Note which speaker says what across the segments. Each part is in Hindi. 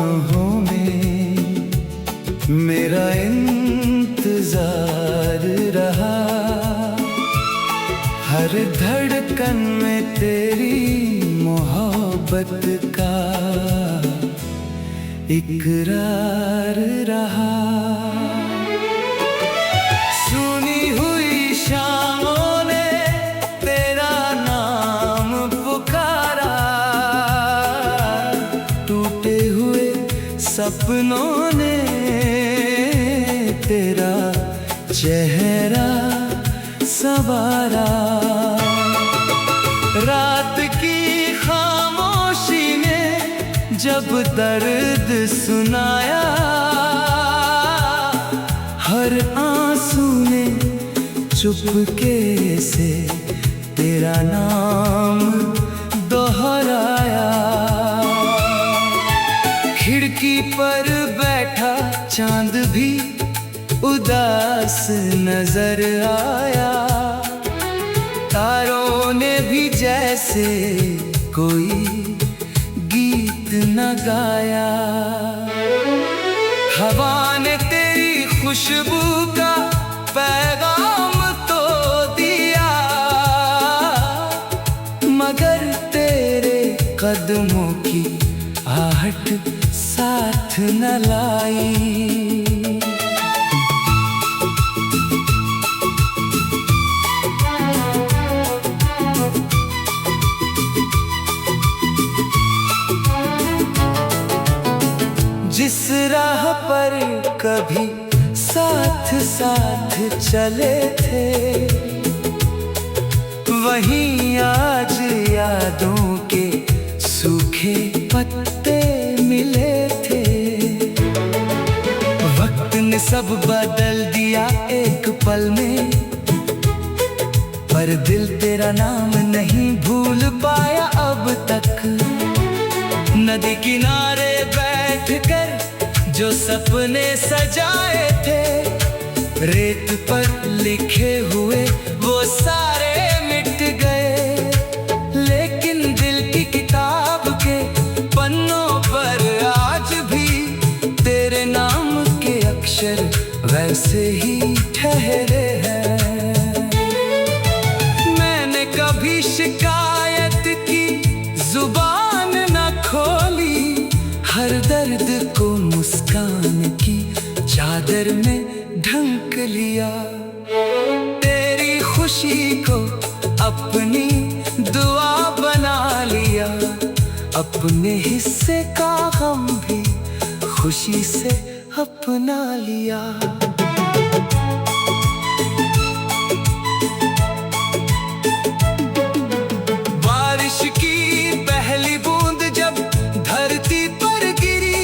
Speaker 1: बाहों में मेरा इंतजार रहा। हर धड़कन में तेरी मोहब्बत का इकरार रहा। सुनी हुई शामों ने तेरा नाम पुकारा, टूटे हुए सपनों ने तेरा चेहरा संवारा। रात की खामोशी में जब दर्द सुनाया, हर आंसू ने चुपके से तेरा नाम दोहराया। खिड़की पर बैठा चांद भी उदास नजर आया, तारों ने भी जैसे कोई गीत न गाया। हवा ने तेरी खुशबू का पैगाम तो दिया, मगर तेरे कदमों की आहट साथ न लाई। जिस राह पर कभी साथ साथ चले थे, वहीं आज यादों के सूखे पत्ते मिले थे। वक्त ने सब बदल दिया एक पल में, पर दिल तेरा नाम नहीं भूल पाया अब तक। नदी किनारे बैठकर जो सपने सजाए थे, रेत पर लिखे हुए वो सारे मिट गए। लेकिन दिल की किताब के पन्नों पर आज भी तेरे नाम के अक्षर वैसे ही ठहरे हैं। मैंने कभी शिकायत की जुबान न खोली, हर दर्द को मुस्कान की चादर में ढंक लिया। तेरी खुशी को अपनी दुआ बना लिया, अपने हिस्से का गम भी खुशी से अपना लिया। बारिश की पहली बूंद जब धरती पर गिरी,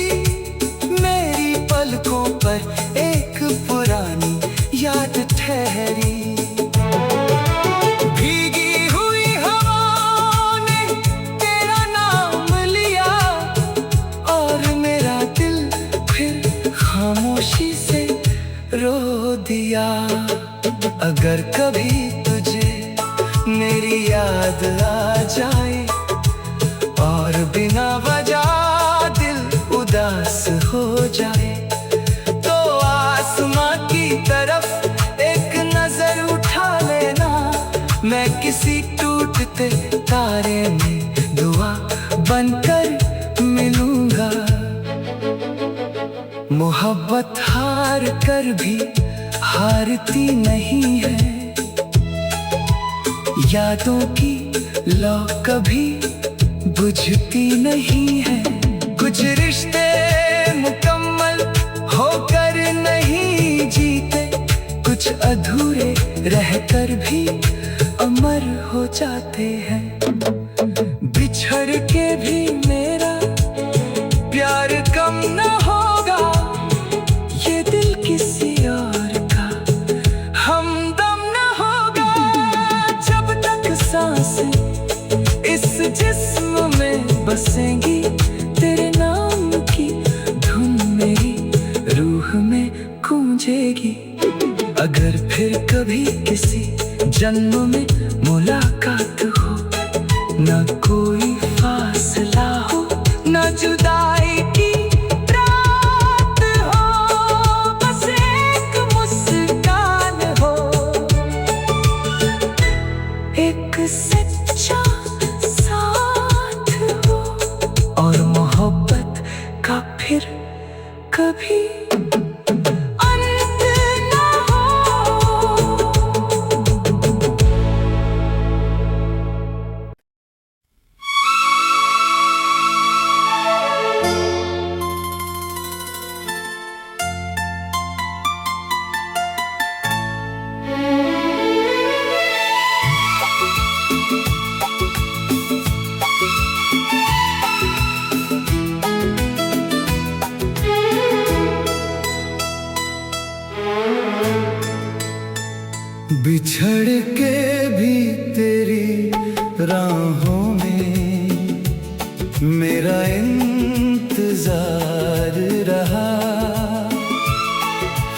Speaker 1: मेरी पलकों पर एक पुरानी याद ठहरी। भीगी हुई हवाओं ने तेरा नाम लिया, और मेरा दिल फिर खामोशी से रो दिया। अगर कभी तुझे मेरी याद आ जाए और बिना वजह दिल उदास हो जाए, तो आसमां की तरफ एक नजर उठा लेना। मैं किसी टूटते तारे में दुआ बनकर मिलूंगा। मोहब्बत हार कर भी हारती नहीं है, यादों की लौ कभी बुझती नहीं है। कुछ रिश्ते मुकम्मल होकर नहीं जीते, कुछ अधूरे रहकर भी अमर हो जाते हैं। बिछड़ के भी मेरा प्यार कम न होगा, ये दिल किसी और का हमदम न होगा। जब तक सांसें इस जिस्म में बसेंगी, तेरे नाम की धुन मेरी रूह में गूंजेगी। अगर फिर कभी किसी जन्म में मुलाकात हो, न कोई फासला हो, न जुदाई की फिर कभी बिछड़ के भी तेरी राहों में मेरा इंतजार रहा।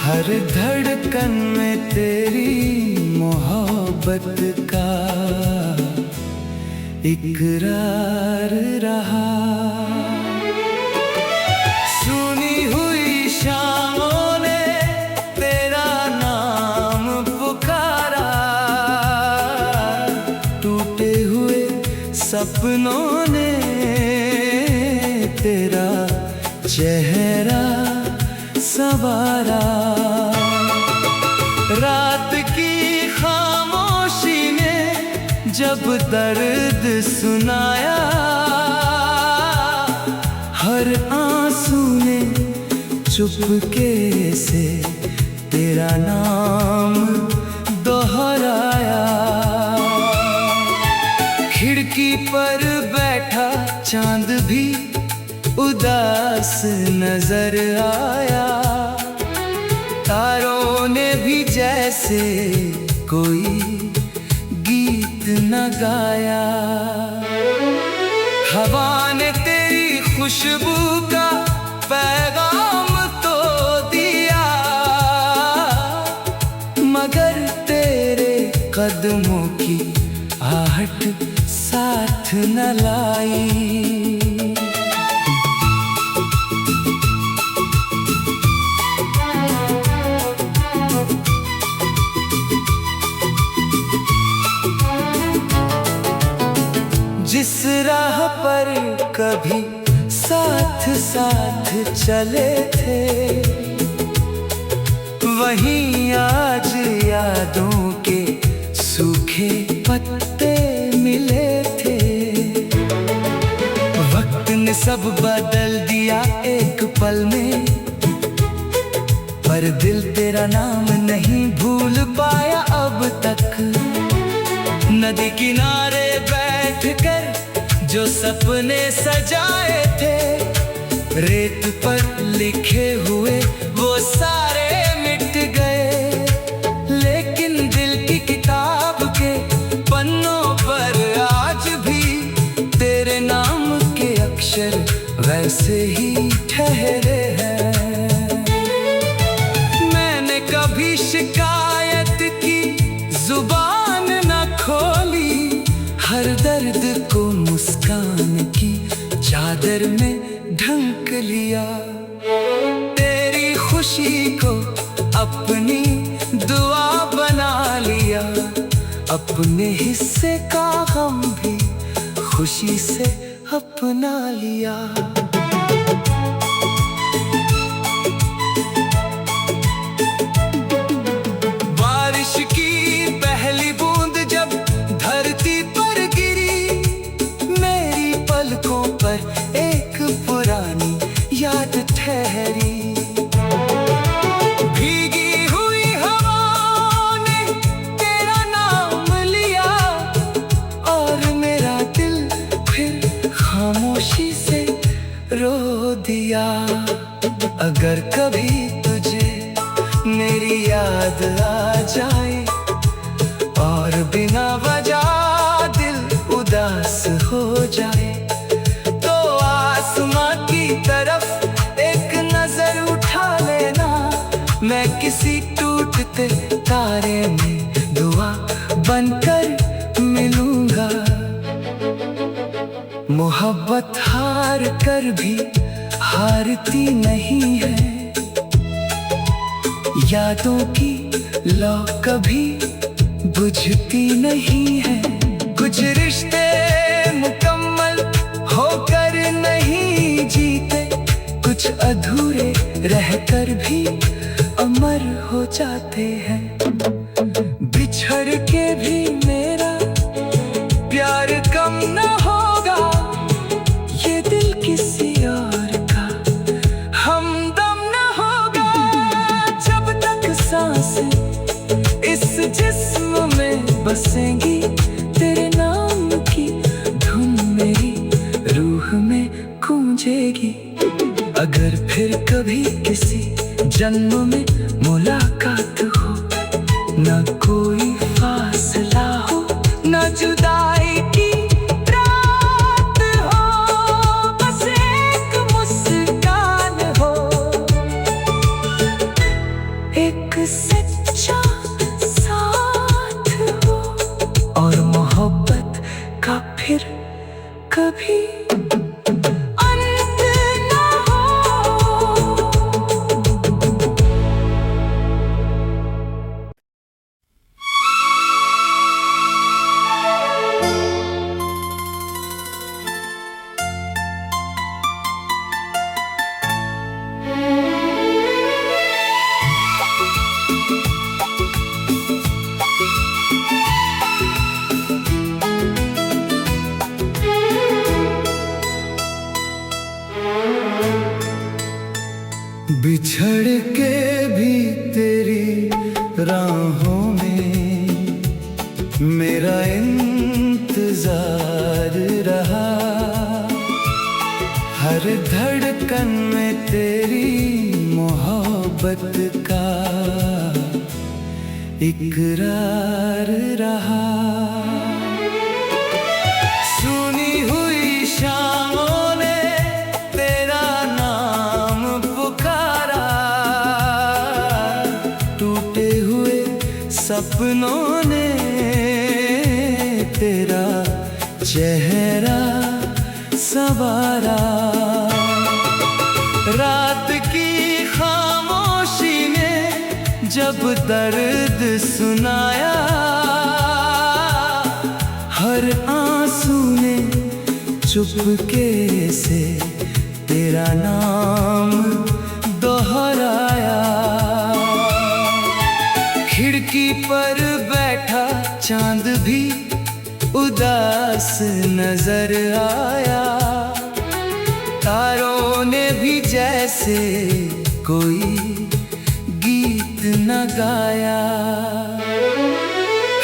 Speaker 1: हर धड़कन में तेरी मोहब्बत का इकरार रहा। सुनी हुई शामों ने तेरा नाम पुकारा, टूटे हुए सपनों ने तेरा चेहरा संवारा। रात की खामोशी ने जब दर्द सुनाया, हर आंसू ने चुपके से तेरा नाम दोहराया। खिड़की पर बैठा चांद भी उदास नजर आया, तारों ने भी जैसे कोई गीत न गाया। हवा ने तेरी खुशबू का पैगाम तो दिया, मगर तेरे कदमों की आहट साथ न लाई। जिस राह पर कभी साथ साथ चले थे, वहीं आज यादों के सूखे पत्ते मिले थे। वक्त ने सब बदल दिया एक पल में, पर दिल तेरा नाम नहीं भूल पाया अब तक। नदी किनारे बैठकर जो सपने सजाए थे, रेत पर लिखे हुए वो सारे मिट गए। लेकिन दिल की किताब के पन्नों पर आज भी तेरे नाम के अक्षर वैसे ही ठहरे हैं। मैंने कभी शिकायत की जुबान न खोली, हर दर्द को मुस्कान की चादर में ढंक लिया। तेरी खुशी को अपनी दुआ बना लिया, अपने हिस्से का गम भी खुशी से अपना लिया। बारिश की पहली बूंद जब धरती पर गिरी, मेरी पलकों पर एक पुरानी याद ठहरी। भीगी हुई हवाओं ने तेरा नाम लिया, और मेरा दिल फिर खामोशी से रो दिया। अगर कभी तुझे मेरी याद आ जाए और बिना वजह दिल उदास हो जाए, तो आसमां की तरफ एक नजर उठा लेना। मैं किसी टूटते तारे में दुआ बनकर मिलूंगा। मोहब्बत हार कर भी हारती नहीं है, यादों की लौ कभी बुझती नहीं है। कुछ रिश्ते मुकम्मल होकर नहीं जीते, कुछ कुछ अधूरे रहकर भी अमर हो जाते हैं। बिछड़ के भी मेरा प्यार कम न होगा, ये दिल किसी और का हमदम न होगा। जब तक सांस इस जिस्म में बसेंगी, तेरे नाम की धुन मेरी रूह में गूंजेगी। अगर फिर कभी किसी जन्म में मुलाकात हो, न कोई फासला हो, न जुदाई की रात हो, बस एक मुस्कान हो, एक सच्चा साथ हो, और मोहब्बत का फिर कभी बिछड़ के भी तेरी राहों में मेरा इंतजार रहा। हर धड़कन में तेरी मोहब्बत का इकरार रहा। सुनी हुई शामों ने तेरा नाम पुकारा, टूटे हुए सपनों ने तेरा चेहरा संवारा। रात की खामोशी ने जब दर्द सुनाया, हर आंसू ने चुपके से तेरा नाम दोहराया। खिड़की पर बैठा चांद भी उदास नजर आया, तारों ने भी जैसे कोई गीत न गाया।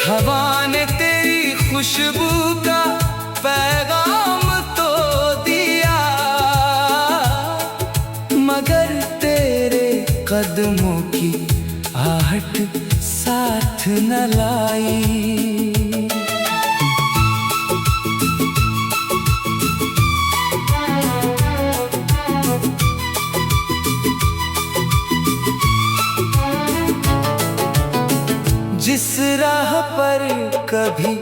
Speaker 1: हवा ने तेरी खुशबू का पैगाम तो दिया, मगर तेरे कदमों की आहट साथ न लाई। जिस राह पर कभी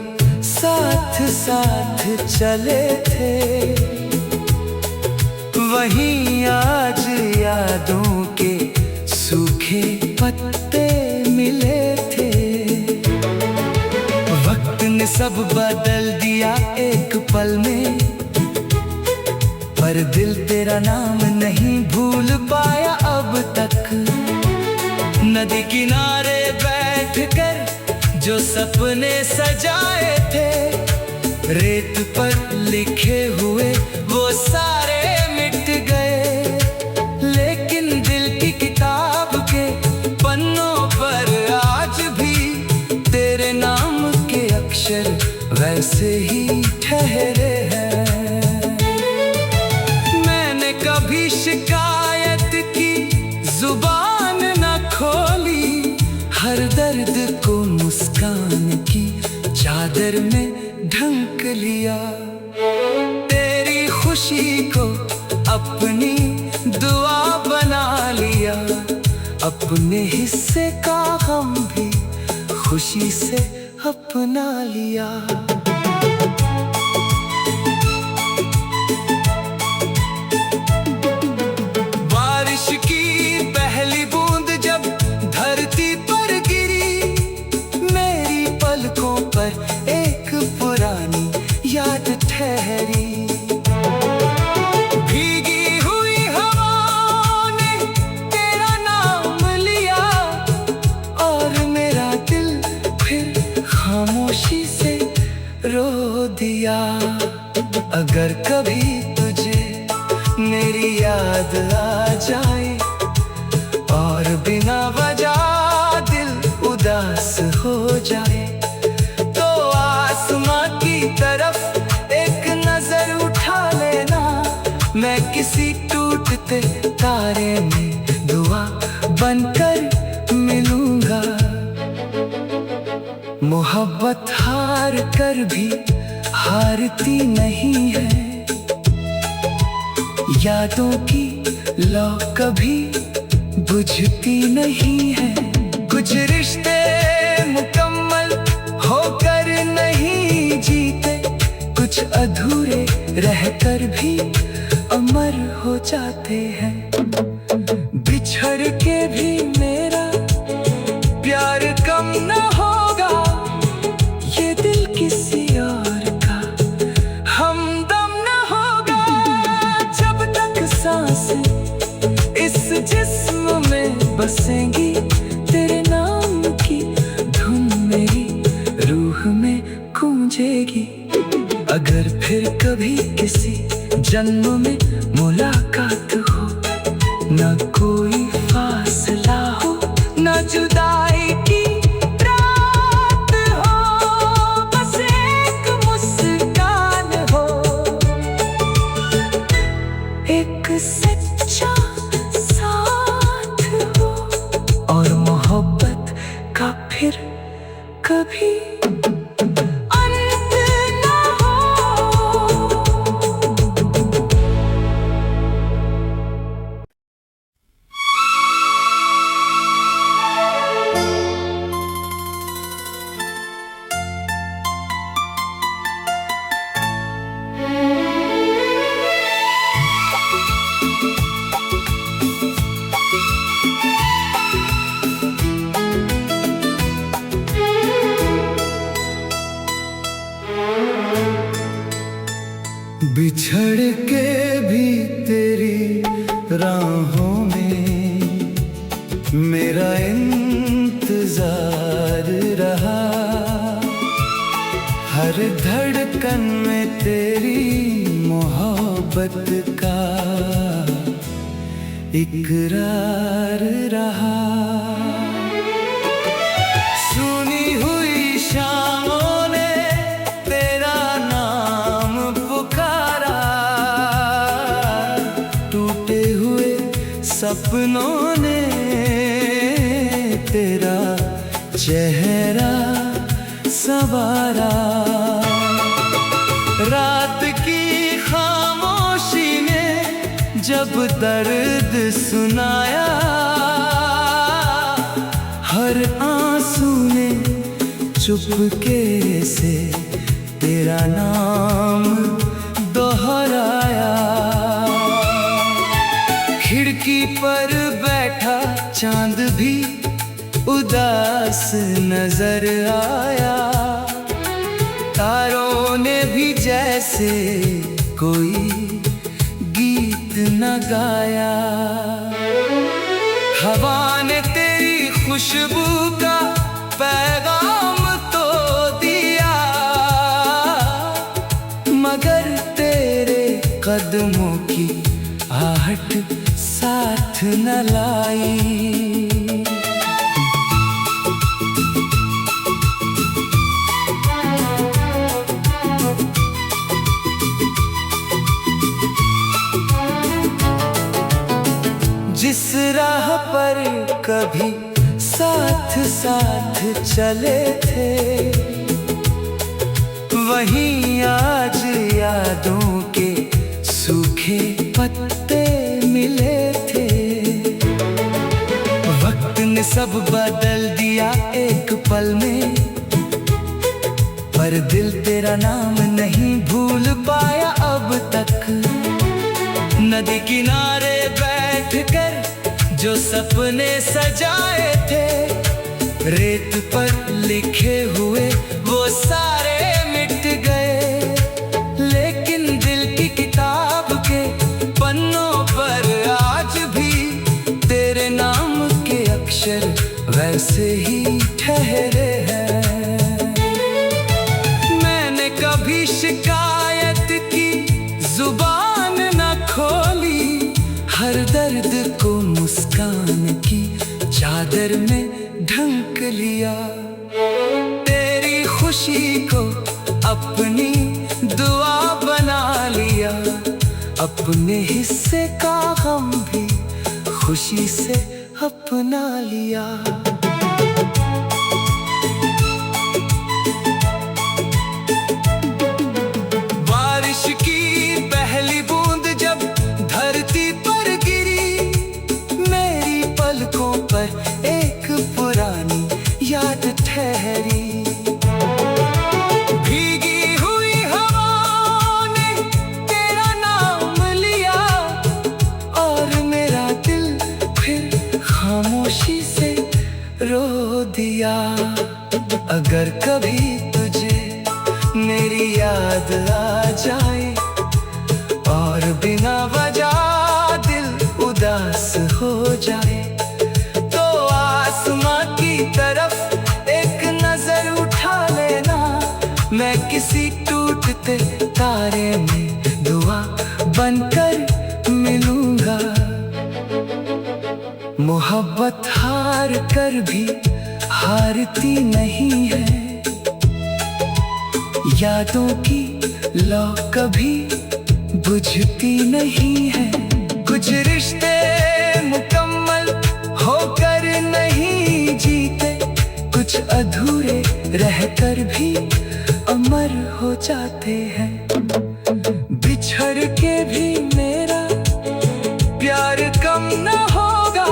Speaker 1: साथ साथ चले थे, वहीं आज यादों के सूखे पत्ते मिले थे। वक्त ने सब बदल दिया एक पल में, पर दिल तेरा नाम नहीं भूल पाया अब तक। नदी किनारे बैठकर जो सपने सजाए थे, रेत पर लिखे हुए वो सारे मिट गए। लेकिन दिल की किताब के पन्नों पर आज भी तेरे नाम के अक्षर वैसे ही ठहरे हैं। मैंने कभी शिकायत की जुबान न खोली, हर दर्द को मुस्कान की चादर में ढंक लिया। तेरी खुशी को अपनी दुआ बना लिया, अपने हिस्से का गम भी खुशी से अपना लिया। बारिश की पहली बूंद जब धरती पर गिरी, मेरी पलकों पर एक पुरानी याद ठहरी। भीगी हुई हवा जाए तो आसमां की तरफ एक नजर उठा लेना। मैं किसी टूटते तारे में दुआ बनकर मिलूंगा। मोहब्बत हार कर भी हारती नहीं है, यादों की लौ कभी बुझती नहीं है। कुछ रिश्ते मुकम्मल होकर नहीं जीते, कुछ अधूरे रहकर भी अमर हो जाते हैं। बिछड़ के भी मेरा प्यार कम न होगा, ये दिल किसी और का हमदम न होगा। जब तक सांसें इस जिस्म में बसेंगी, तेरे नाम की धुन मेरी रूह में गूंजेगी। अगर फिर कभी किसी जन्म में मुलाकात हो, न कोई फासला हो, न जुदाई की रात हो, बस एक मुस्कान हो, एक सच्चा साथ हो, और मोहब्बत का फिर कभी बिछड़ के भी तेरी राहों में मेरा इंतजार रहा। हर धड़कन में तेरी मोहब्बत का इकरार रहा। सुनी हुई शामों ने तेरा नाम पुकारा, टूटे हुए सपनों ने तेरा चेहरा संवारा। रात की खामोशी ने जब दर्द सुनाया, हर आंसू ने चुपके से तेरा नाम दोहराया। खिड़की पर बैठा चांद भी उदास नजर आया, तारों ने भी जैसे कोई गीत न गाया। हवा ने तेरी खुशबू का पैगाम तो दिया, मगर तेरे कदमों की आहट साथ न लाई। जिस राह पर कभी साथ साथ चले थे, वहीं आज यादों के सूखे पत्ते मिले थे। वक्त ने सब बदल दिया एक पल में, पर दिल तेरा नाम नहीं भूल पाया अब तक। नदी किनारे बैठकर जो सपने सजाए थे, रेत पर लिखे हुए वो सारे मिट गए। लेकिन दिल की किताब के पन्नों पर आज भी तेरे नाम के अक्षर वैसे ही ठहरे हैं। मैंने कभी शिकायत की जुबान न खोली, हर दर्द को मुस्कान की चादर में ढंक लिया। खुशी को अपनी दुआ बना लिया। अपने हिस्से का गम भी खुशी से अपना लिया। बारिश की पहली बूंद जब धरती पर गिरी, मेरी पलकों पर एक पुरानी याद ठहरी। भीगी हुई हवाओं ने तेरा नाम लिया और मेरा दिल फिर खामोशी से रो दिया। अगर कभी तुझे मेरी याद आ जाए और बिना वजह दिल उदास हो जाए, तो आसमां की तरफ एक नजर उठा लेना। मैं किसी टूटते तारे में दुआ बनकर मिलूंगा। मोहब्बत हार कर भी हारती नहीं है, यादों की लौ कभी बुझती नहीं है। कुछ रिश्ते मुकम्मल होकर नहीं जीते, कुछ अधूरे रहकर भी अमर हो जाते हैं। बिछड़ के भी मेरा प्यार कम न होगा,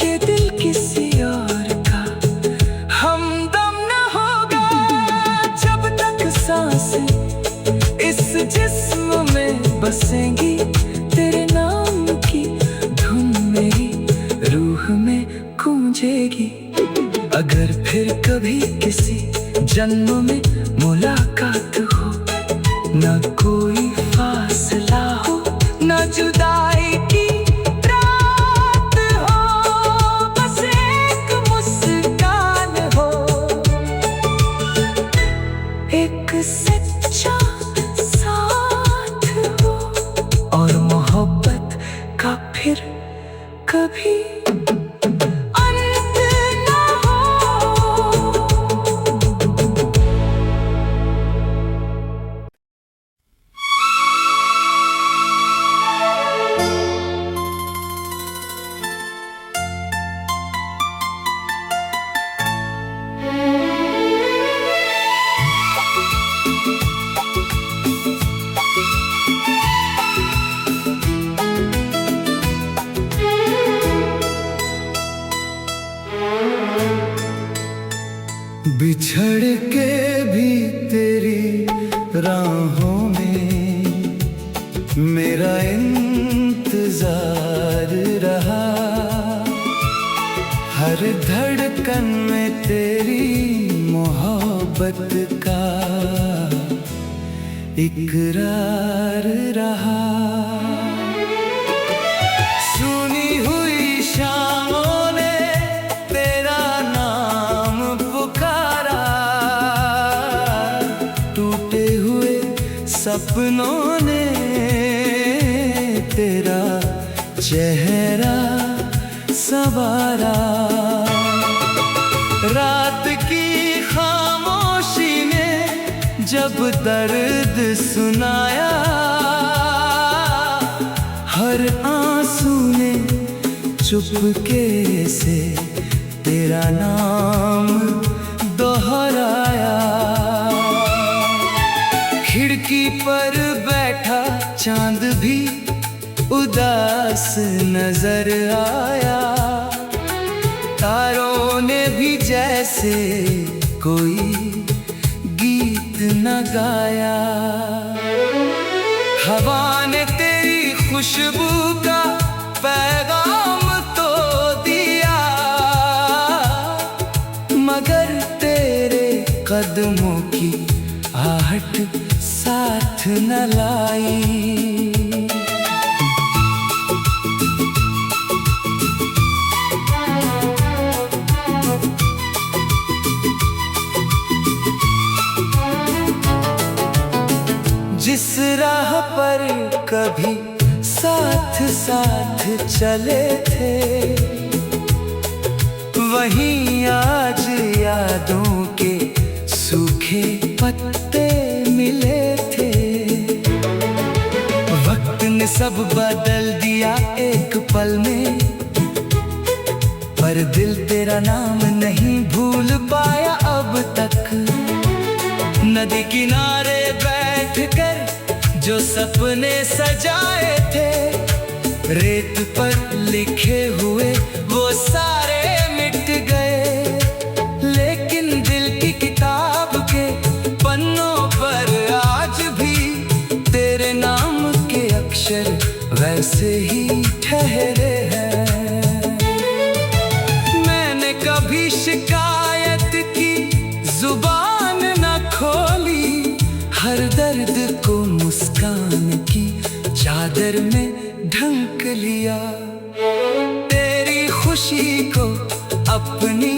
Speaker 1: ये दिल किसी और का हमदम न होगा। जब तक सांसें इस जिस्म में बसेंगी, तेरे नाम की धुन मेरी रूह में गूंजेगी। अगर फिर कभी किसी जन्म में मुलाकात हो, न कोई फासला हो, न जुदाई की रात हो, बस एक मुस्कान हो, एक सच्चा साथ हो, और मोहब्बत का फिर कभी बिछड़ के भी तेरी राहों में मेरा इंतजार रहा। हर धड़कन में तेरी मोहब्बत का इकरार रहा। सुनी हुई शामों ने तेरा नाम पुकारा, टूटे हुए सपनों ने तेरा चेहरा संवारा। रात की खामोशी ने जब दर्द सुनाया, हर आंसू ने चुपके से तेरा नाम दोहराया। खिड़की पर बैठा चांद भी उदास नजर आया, तारों ने भी जैसे कोई गीत न गाया। हवा ने तेरी खुशबू का पैगाम तो दिया, मगर तेरे कदमों की आहट साथ न लाई। जिस राह पर कभी साथ साथ चले थे, वहीं आज यादों के सब बदल दिया एक पल में, पर दिल तेरा नाम नहीं भूल पाया अब तक। नदी किनारे बैठकर जो सपने सजाए थे, रेत पर लिखे हुए वो सारे मिट गए। लेकिन दिल की किताब के पन्नों पर आज भी तेरे नाम के अक्षर वैसे ही ठहरे हैं। मैंने कभी शिकायत की जुबान न खोली, हर दर्द को मुस्कान की चादर में ढंक लिया। तेरी खुशी को अपनी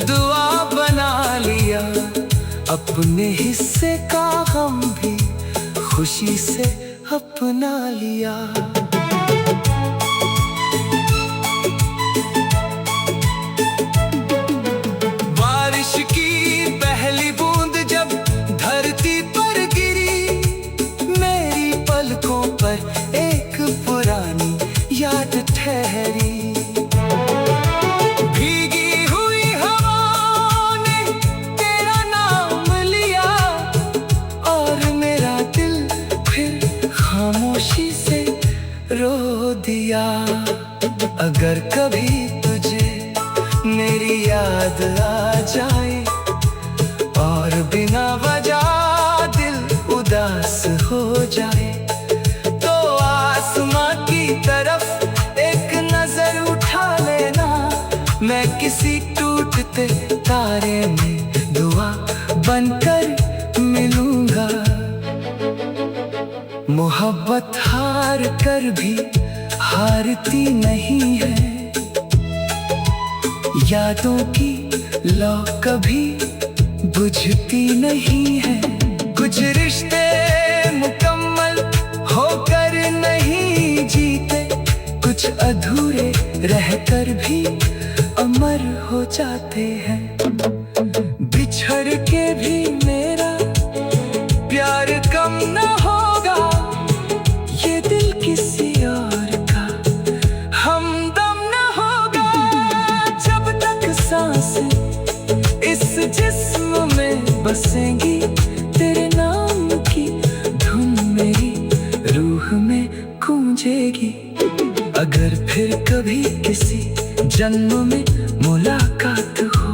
Speaker 1: दुआ बना लिया, अपने हिस्से का गम भी खुशी से अपना लिया। बारिश की पहली बूंद जब धरती पर गिरी, मेरी पलकों पर एक पुरानी याद ठहरी। भीगी हुई हवाओं ने तेरा नाम लिया, और मेरा दिल फिर खामोशी से रो दिया। अगर कभी तुझे मेरी याद आ जाए और बिना वजह दिल उदास हो जाए, तो आसमां की तरफ एक नजर उठा लेना। मैं किसी टूटते तारे में दुआ बनकर मिलूंगा। मोहब्बत हार कर भी हारती नहीं है, यादों की लौ कभी बुझती नहीं है। कुछ रिश्ते मुकम्मल होकर नहीं जीते, कुछ अधूरे रहकर भी अमर हो जाते हैं। बिछड़ के भी मेरा प्यार कम न होगा, ये दिल किसी और का हमदम न होगा। जब तक सांस इस जिस्म में बसेंगी, तेरे नाम की धुन मेरी रूह में गूंजेगी। अगर फिर कभी किसी जन्म में मुलाकात हो,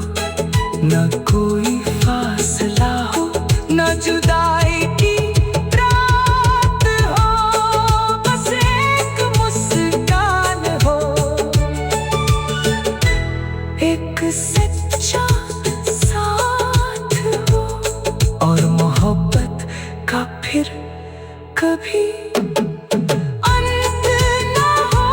Speaker 1: न कोई फासला हो, न जुदाई की रात हो, बस एक मुस्कान हो, एक सच्चा साथ हो, और मोहब्बत का फिर कभी अंत न हो।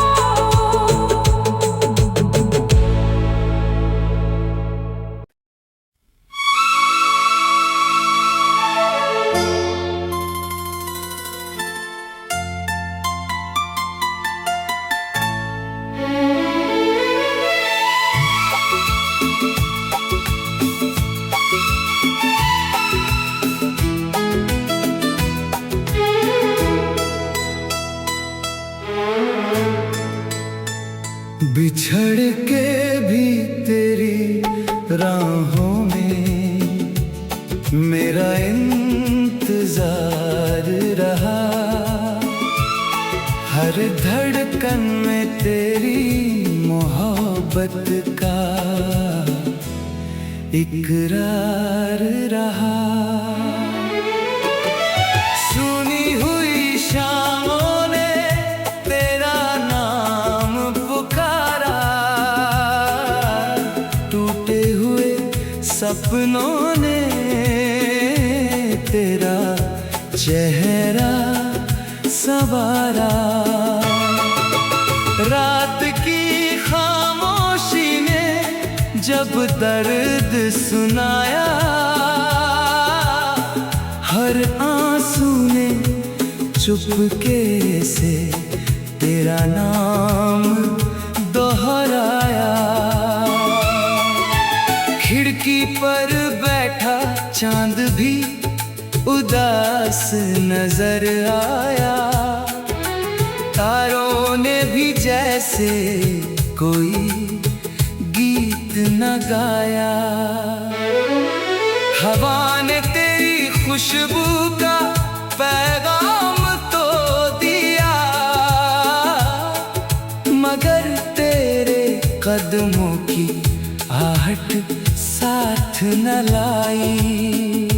Speaker 2: बिछड़ के भी तेरी राहों में मेरा इंतजार रहा। हर धड़कन में तेरी मोहब्बत का इकरार रहा। सुनी हुई शामों ने तेरा नाम पुकारा, टूटे हुए सपनों ने तेरा चेहरा संवारा। रात की खामोशी ने जब दर्द सुनाया, हर आंसू ने चुपके से तेरा नाम दोहराया। खिड़की पर बैठा चांद भी उदास नजर आया। से कोई गीत न गाया। हवा ने तेरी खुशबू का पैगाम तो दिया, मगर तेरे कदमों की आहट साथ न लाई।